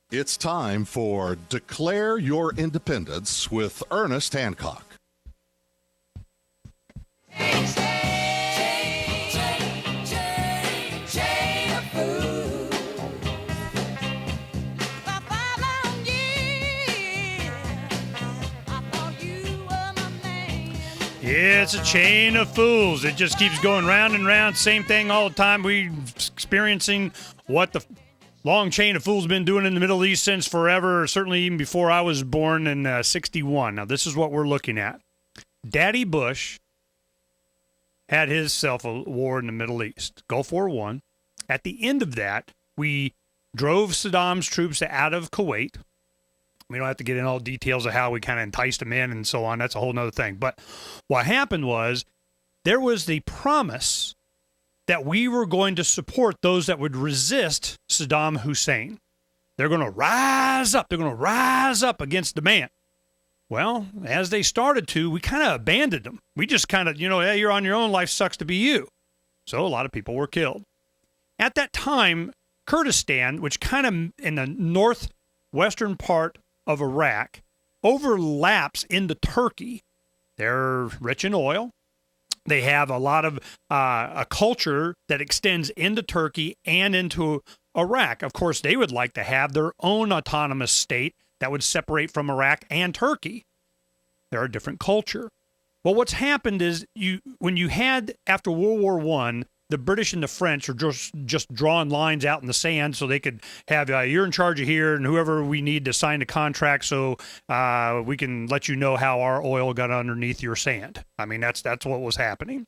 It's time for Declare Your Independence with Ernest Hancock. It's a chain of fools. It just keeps going round and round. Same thing all the time. We're experiencing what the long chain of fools been doing in the Middle East since forever, certainly even before I was born in 61. Now, this is what we're looking at. Daddy Bush had himself a war in the Middle East, Gulf War I. At the end of that, we drove Saddam's troops out of Kuwait. We don't have to get in all details of how we kind of enticed them in and so on. That's a whole nother thing. But what happened was there was the promise that we were going to support those that would resist Saddam Hussein. They're going to rise up. They're going to rise up against the man. Well, as they started to, we kind of abandoned them. We just kind of, hey, you're on your own. Life sucks to be you. So a lot of people were killed. At that time, Kurdistan, which kind of in the northwestern part of Iraq, overlaps into Turkey. They're rich in oil. They have a lot of a culture that extends into Turkey and into Iraq. Of course, they would like to have their own autonomous state that would separate from Iraq and Turkey. They're a different culture. Well, what's happened is when you had, after World War I, the British and the French are just drawing lines out in the sand so they could have, you're in charge of here and whoever we need to sign the contract so we can let you know how our oil got underneath your sand. I mean, that's what was happening.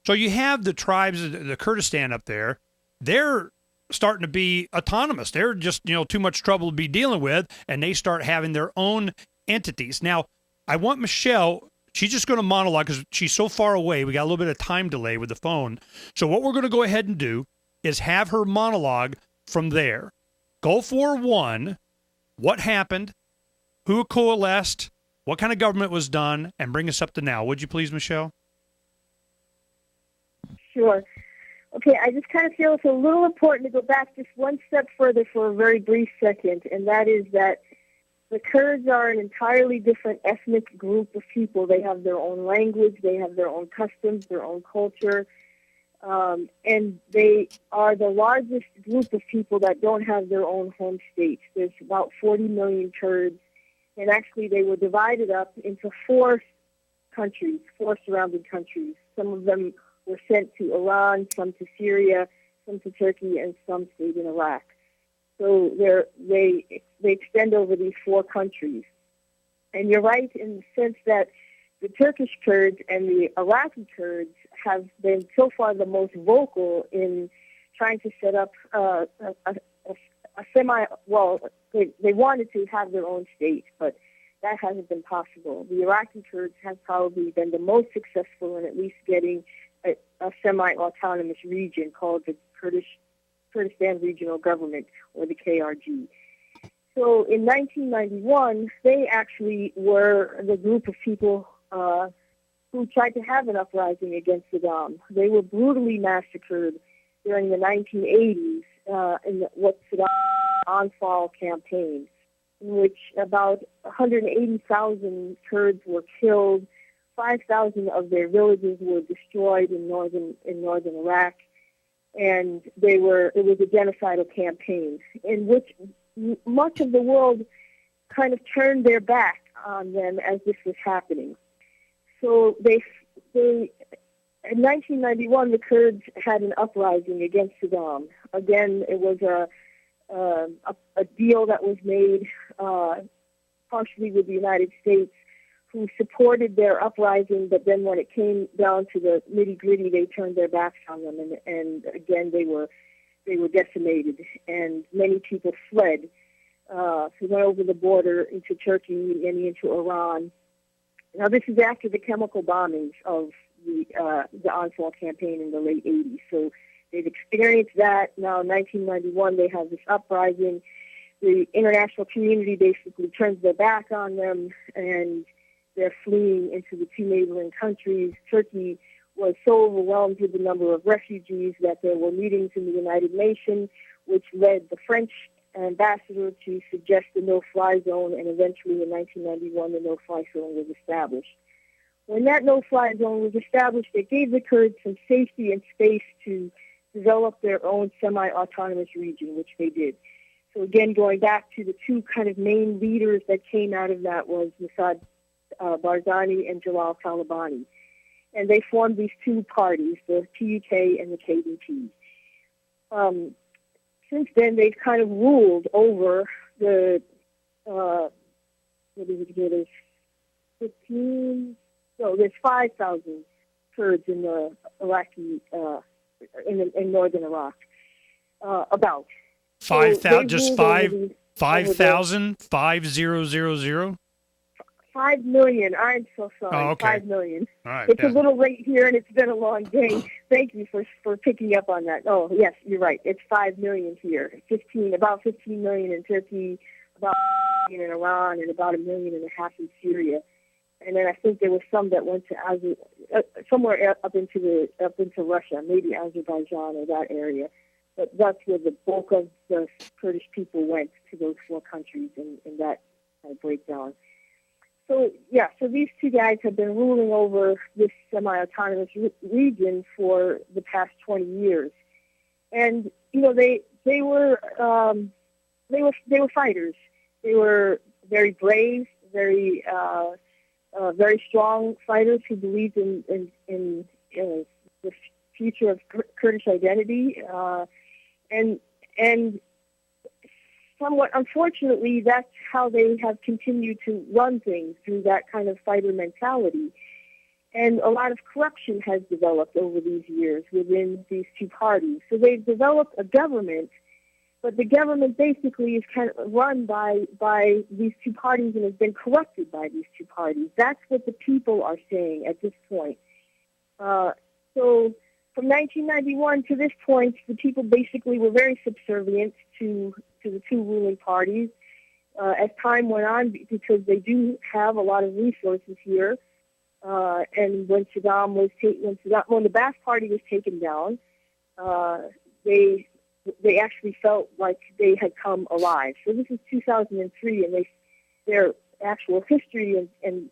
So you have the tribes, the Kurdistan up there, they're starting to be autonomous. They're just, too much trouble to be dealing with, and they start having their own entities. Now, I want Michele. She's just going to monologue because she's so far away. We got a little bit of time delay with the phone. So what we're going to go ahead and do is have her monologue from there. Gulf War I, what happened, who coalesced, what kind of government was done, and bring us up to now. Would you please, Michele? Sure. Okay, I just kind of feel it's a little important to go back just one step further for a very brief second, and that is that the Kurds are an entirely different ethnic group of people. They have their own language, they have their own customs, their own culture, and they are the largest group of people that don't have their own home states. There's about 40 million Kurds, and actually they were divided up into four surrounding countries. Some of them were sent to Iran, some to Syria, some to Turkey, and some stayed in Iraq. So they extend over these four countries. And you're right in the sense that the Turkish Kurds and the Iraqi Kurds have been so far the most vocal in trying to set up a they wanted to have their own state, but that hasn't been possible. The Iraqi Kurds have probably been the most successful in at least getting a semi-autonomous region called the Kurdistan Regional Government, or the KRG. So in 1991, they actually were the group of people who tried to have an uprising against Saddam. They were brutally massacred during the 1980s in what Saddam's Anfal campaign, in which about 180,000 Kurds were killed. 5,000 of their villages were destroyed in northern Iraq, and it was a genocidal campaign in which much of the world kind of turned their back on them as this was happening. So they in 1991, the Kurds had an uprising against Saddam. Again, it was a deal that was made partially with the United States, who supported their uprising, but then when it came down to the nitty-gritty, they turned their backs on them, and again, they were decimated, and many people fled. They went over the border into Turkey and into Iran. Now, this is after the chemical bombings of the Anfal campaign in the late 80s, so they've experienced that. Now, in 1991, they have this uprising. The international community basically turns their back on them, and they're fleeing into the two neighboring countries. Turkey was so overwhelmed with the number of refugees that there were meetings in the United Nations, which led the French ambassador to suggest the no-fly zone, and eventually in 1991 the no-fly zone was established. When that no-fly zone was established, it gave the Kurds some safety and space to develop their own semi-autonomous region, which they did. So again, going back to the two kind of main leaders that came out of that was Moqtada Barzani and Jalal Talabani. And they formed these two parties, the PUK and the KDP. Since then, they've kind of ruled over the, what is it, there's 15, no, there's 5,000 Kurds in the Iraqi, in northern Iraq, about. 5,000, just 5,000, 5,000? 5 million. I'm so sorry. Oh, okay. 5 million. All right, it's a little late here, and it's been a long day. Thank you for picking up on that. Oh, yes, you're right. It's 5 million here. About 15 million in Turkey, about 1 million in Iran, and about 1.5 million in Syria. And then I think there was some that went to somewhere up into Russia, maybe Azerbaijan or that area. But that's where the bulk of the Kurdish people went, to those 4 countries in that kind of breakdown. So, yeah, so these two guys have been ruling over this semi-autonomous region for the past 20 years. And, you know, they were fighters. They were very brave, very strong fighters who believed in the future of Kurdish identity. And somewhat unfortunately, that's how they have continued to run things, through that kind of fighter mentality. And a lot of corruption has developed over these years within these two parties. So they've developed a government, but the government basically is kind of run by these two parties and has been corrupted by these two parties. That's what the people are saying at this point. So from 1991 to this point, the people basically were very subservient to the two ruling parties. As time went on, because they do have a lot of resources here, and when the Ba'ath Party was taken down, they actually felt like they had come alive. So this is 2003, and their actual history and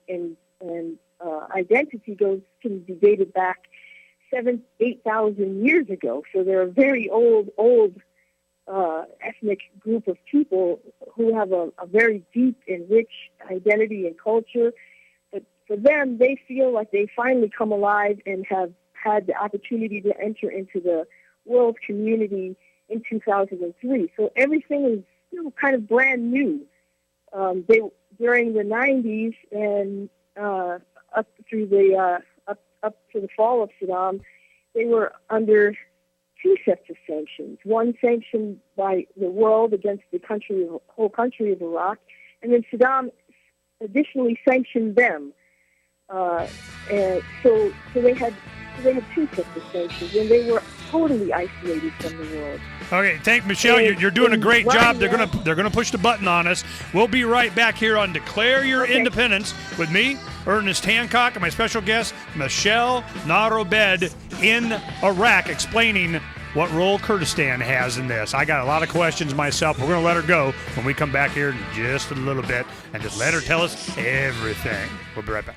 identity can be dated back 8,000 years ago. So they're a very old ethnic group of people who have a very deep and rich identity and culture. But for them, they feel like they finally come alive and have had the opportunity to enter into the world community in 2003. So everything is still kind of brand new. During the 90s and up to the fall of Saddam, they were under 2 sets of sanctions. One sanctioned by the world against the whole country of Iraq, and then Saddam additionally sanctioned them. And so they had 2 sets of sanctions, and they were totally isolated from the world. Okay, thank Michelle. You're doing a great job. They're gonna push the button on us. We'll be right back here on Declare Your Independence with me, Ernest Hancock, and my special guest, Michele Naar-Obed, in Iraq, explaining what role Kurdistan has in this. I got a lot of questions myself. We're going to let her go when we come back here in just a little bit and just let her tell us everything. We'll be right back.